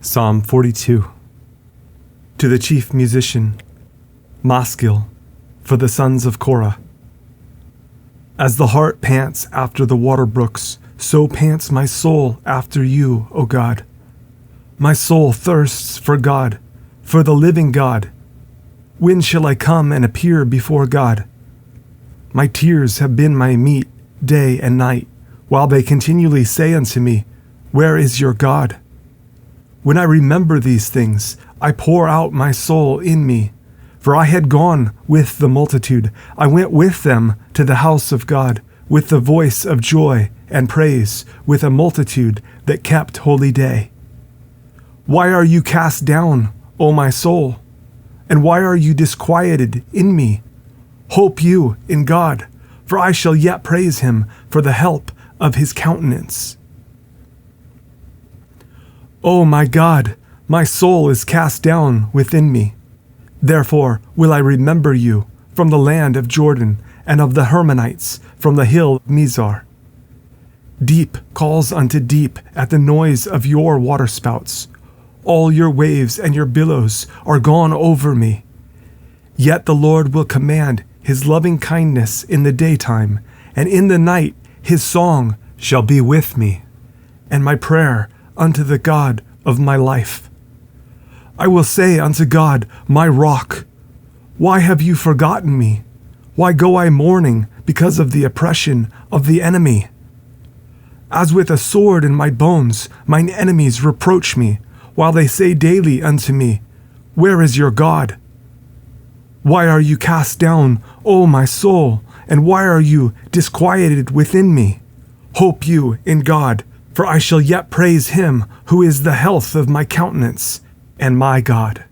Psalm 42. To the chief musician, Maskil, for the sons of Korah. As the hart pants after the water brooks, so pants my soul after you, O God. My soul thirsts for God, for the living God. When shall I come and appear before God? My tears have been my meat day and night, while they continually say unto me, Where is your God? When I remember these things, I pour out my soul in me. For I had gone with the multitude. I went with them to the house of God, with the voice of joy and praise, with a multitude that kept holy day. Why are you cast down, O my soul? And why are you disquieted in me? Hope you in God, for I shall yet praise him for the help of his countenance. O my God, my soul is cast down within me. Therefore will I remember you from the land of Jordan and of the Hermonites from the hill of Mizar. Deep calls unto deep at the noise of your waterspouts. All your waves and your billows are gone over me. Yet the Lord will command his loving kindness in the daytime, and in the night his song shall be with me, and my prayer unto the God of my life. I will say unto God, my rock, why have you forgotten me? Why go I mourning because of the oppression of the enemy? As with a sword in my bones, mine enemies reproach me, while they say daily unto me, Where is your God? Why are you cast down, O my soul, and why are you disquieted within me? Hope you in God, for I shall yet praise him who is the health of my countenance and my God.